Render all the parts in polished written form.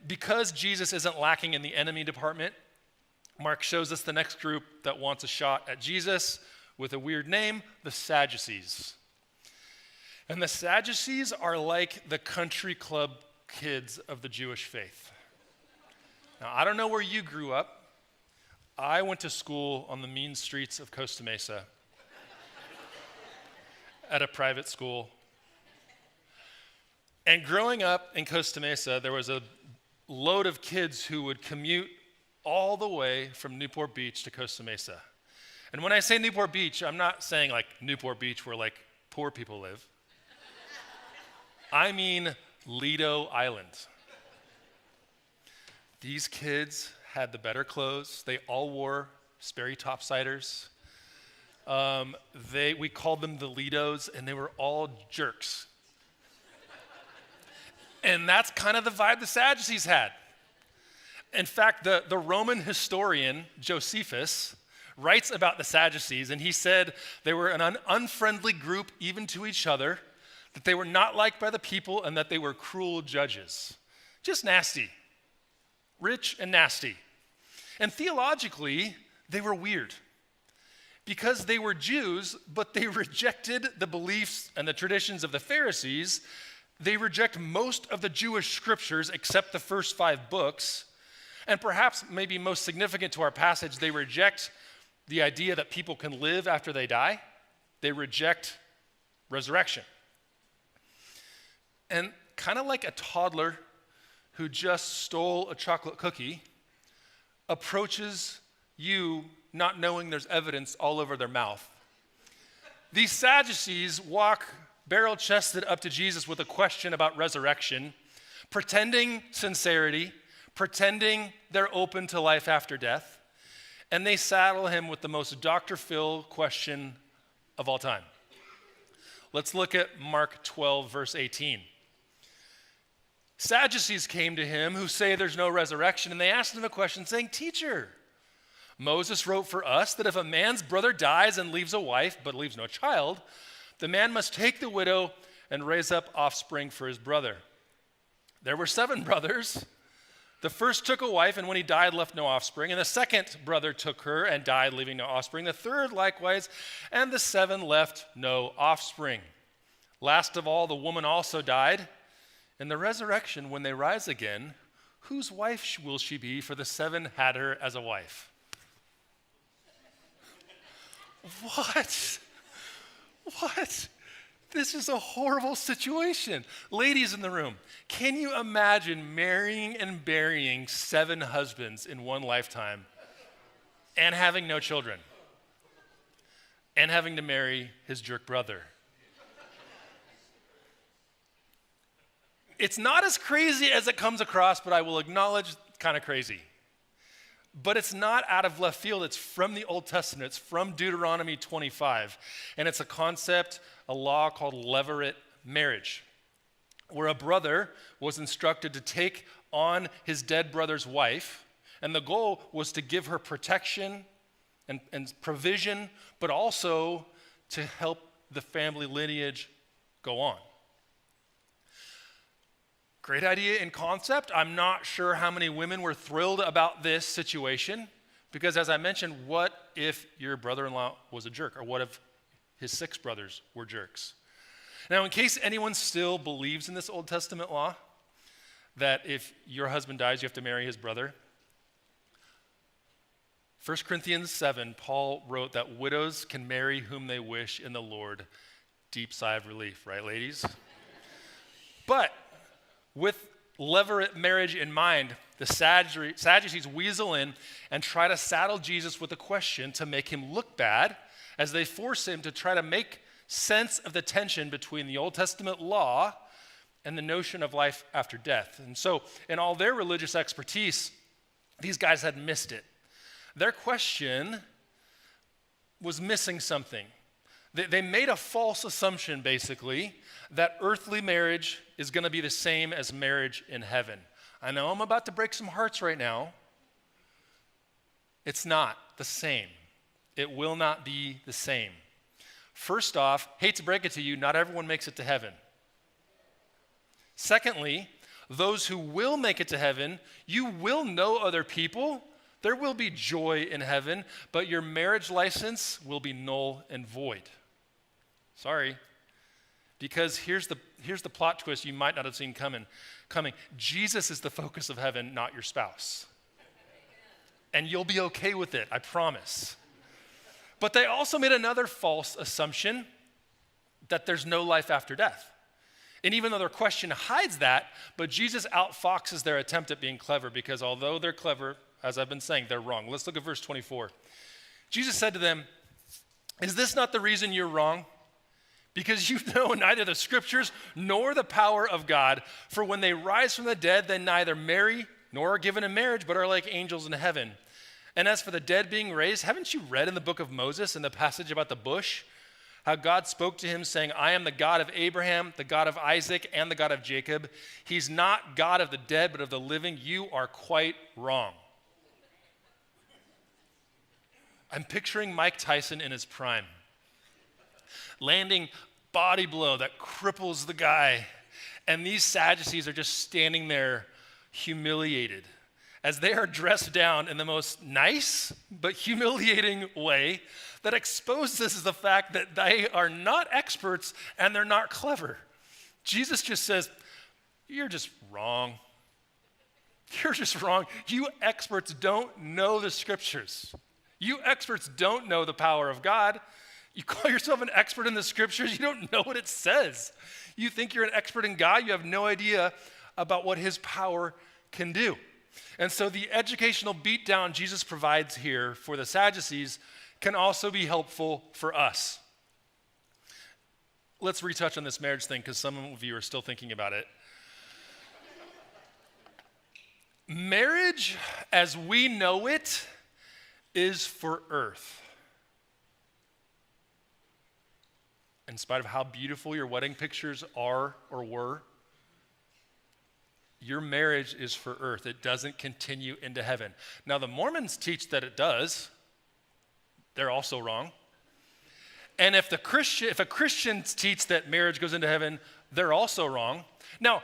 because Jesus isn't lacking in the enemy department, Mark shows us the next group that wants a shot at Jesus with a weird name, the Sadducees. And the Sadducees are like the country club kids of the Jewish faith. Now, I don't know where you grew up. I went to school on the mean streets of Costa Mesa at a private school. And growing up in Costa Mesa, there was a load of kids who would commute all the way from Newport Beach to Costa Mesa. And when I say Newport Beach, I'm not saying like Newport Beach where like poor people live. I mean Lido Island. These kids had the better clothes. They all wore Sperry topsiders. We called them the Lidos, and they were all jerks. And that's kind of the vibe the Sadducees had. In fact, the Roman historian Josephus writes about the Sadducees, and he said they were an unfriendly group even to each other, that they were not liked by the people, and that they were cruel judges. Just nasty. Rich and nasty. And theologically, they were weird. Because they were Jews, but they rejected the beliefs and the traditions of the Pharisees. They reject most of the Jewish scriptures except the first 5 books. And perhaps maybe most significant to our passage, they reject the idea that people can live after they die. They reject resurrection. And kind of like a toddler who just stole a chocolate cookie approaches you not knowing there's evidence all over their mouth. These Sadducees walk barrel-chested up to Jesus with a question about resurrection, pretending sincerity, pretending they're open to life after death, and they saddle him with the most Dr. Phil question of all time. Let's look at Mark 12, verse 18. Sadducees came to him who say there's no resurrection, and they asked him a question saying, "Teacher, Moses wrote for us that if a man's brother dies and leaves a wife but leaves no child, the man must take the widow and raise up offspring for his brother. There were 7 brothers. The first took a wife, and when he died, left no offspring. And the second brother took her and died, leaving no offspring. The third likewise, and the 7 left no offspring. Last of all, the woman also died. In the resurrection, when they rise again, whose wife will she be? For the 7 had her as a wife." What? What? This is a horrible situation. Ladies in the room, can you imagine marrying and burying 7 husbands in one lifetime and having no children and having to marry his jerk brother? It's not as crazy as it comes across, but I will acknowledge kind of crazy. But it's not out of left field. It's from the Old Testament. It's from Deuteronomy 25. And it's a concept, a law called levirate marriage, where a brother was instructed to take on his dead brother's wife, and the goal was to give her protection and provision, but also to help the family lineage go on. Great idea in concept. I'm not sure how many women were thrilled about this situation because, as I mentioned, what if your brother-in-law was a jerk? Or what if his 6 brothers were jerks? Now, in case anyone still believes in this Old Testament law, that if your husband dies, you have to marry his brother, 1 Corinthians 7, Paul wrote that widows can marry whom they wish in the Lord. Deep sigh of relief, right, ladies? But with levirate marriage in mind, the Sadducees weasel in and try to saddle Jesus with a question to make him look bad as they force him to try to make sense of the tension between the Old Testament law and the notion of life after death. And so, in all their religious expertise, these guys had missed it. Their question was missing something. They made a false assumption, basically, that earthly marriage is going to be the same as marriage in heaven. I know I'm about to break some hearts right now. It's not the same. It will not be the same. First off, hate to break it to you, not everyone makes it to heaven. Secondly, those who will make it to heaven, you will know other people. There will be joy in heaven, but your marriage license will be null and void. Sorry. Because here's the plot twist you might not have seen coming. Jesus is the focus of heaven, not your spouse. And you'll be okay with it, I promise. But they also made another false assumption that there's no life after death. And even though their question hides that, but Jesus outfoxes their attempt at being clever, because although they're clever, as I've been saying, they're wrong. Let's look at verse 24. Jesus said to them, "Is this not the reason you're wrong? Because you know neither the scriptures nor the power of God. For when they rise from the dead, they neither marry nor are given in marriage, but are like angels in heaven. And as for the dead being raised, haven't you read in the book of Moses, in the passage about the bush, how God spoke to him saying, 'I am the God of Abraham, the God of Isaac, and the God of Jacob'? He's not God of the dead, but of the living. You are quite wrong." I'm picturing Mike Tyson in his prime, landing body blow that cripples the guy. And these Sadducees are just standing there humiliated as they are dressed down in the most nice but humiliating way that exposes the fact that they are not experts and they're not clever. Jesus just says, "You're just wrong. You're just wrong. You experts don't know the scriptures. You experts don't know the power of God. You call yourself an expert in the scriptures. You don't know what it says. You think you're an expert in God. You have no idea about what his power can do." And so the educational beatdown Jesus provides here for the Sadducees can also be helpful for us. Let's retouch on this marriage thing because some of you are still thinking about it. Marriage, as we know it, is for earth. In spite of how beautiful your wedding pictures are or were, your marriage is for earth. It doesn't continue into heaven. Now, the Mormons teach that it does. They're also wrong. And if a Christian teach that marriage goes into heaven, they're also wrong. Now,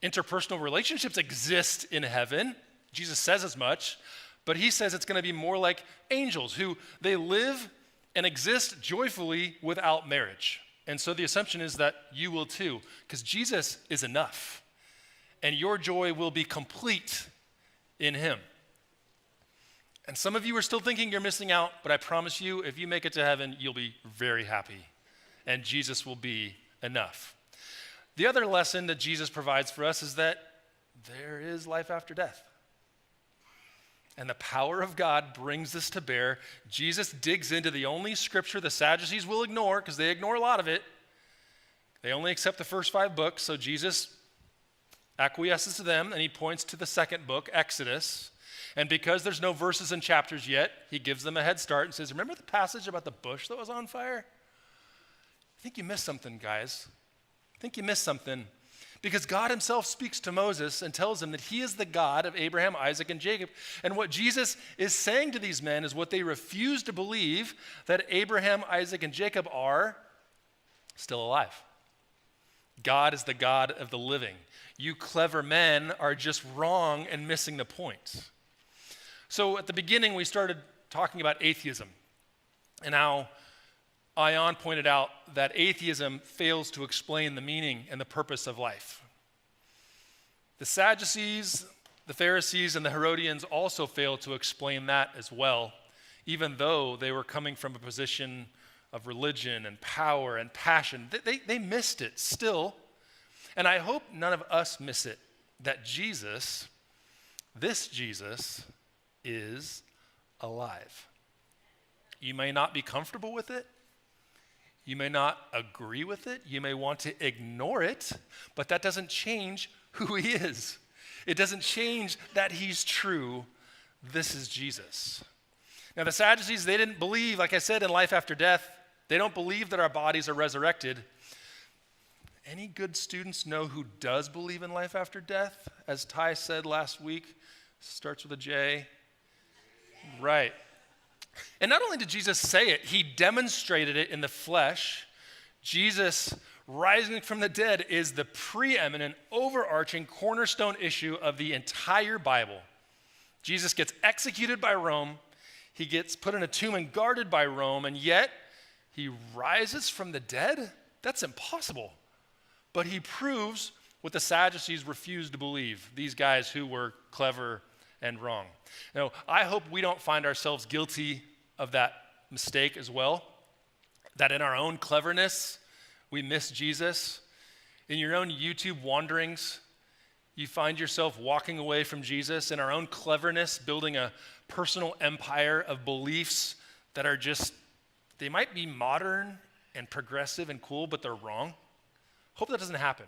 interpersonal relationships exist in heaven. Jesus says as much, but he says it's going to be more like angels who they live and exist joyfully without marriage. And so the assumption is that you will too, because Jesus is enough. And your joy will be complete in him. And some of you are still thinking you're missing out, but I promise you, if you make it to heaven, you'll be very happy. And Jesus will be enough. The other lesson that Jesus provides for us is that there is life after death. And the power of God brings this to bear. Jesus digs into the only scripture the Sadducees will ignore, because they ignore a lot of it. They only accept the first 5 books, so Jesus acquiesces to them, and he points to the second book, Exodus. And because there's no verses and chapters yet, he gives them a head start and says, "Remember the passage about the bush that was on fire? I think you missed something, guys. I think you missed something." Because God himself speaks to Moses and tells him that he is the God of Abraham, Isaac, and Jacob. And what Jesus is saying to these men is what they refuse to believe, that Abraham, Isaac, and Jacob are still alive. God is the God of the living. You clever men are just wrong and missing the point. So at the beginning, we started talking about atheism and how Ion pointed out that atheism fails to explain the meaning and the purpose of life. The Sadducees, the Pharisees, and the Herodians also failed to explain that as well, even though they were coming from a position of religion and power and passion. They missed it still. And I hope none of us miss it, that Jesus, this Jesus, is alive. You may not be comfortable with it. You may not agree with it. You may want to ignore it, but that doesn't change who he is. It doesn't change that he's true. This is Jesus. Now, the Sadducees, they didn't believe, like I said, in life after death. They don't believe that our bodies are resurrected. Any good students know who does believe in life after death? As Ty said last week, starts with a J. Right. And not only did Jesus say it, he demonstrated it in the flesh. Jesus rising from the dead is the preeminent, overarching cornerstone issue of the entire Bible. Jesus gets executed by Rome. He gets put in a tomb and guarded by Rome, and yet he rises from the dead? That's impossible. But he proves what the Sadducees refused to believe, these guys who were clever and wrong. Now, I hope we don't find ourselves guilty of that mistake as well, that in our own cleverness, we miss Jesus. In your own YouTube wanderings, you find yourself walking away from Jesus. In our own cleverness, building a personal empire of beliefs that are just, they might be modern and progressive and cool, but they're wrong. Hope that doesn't happen.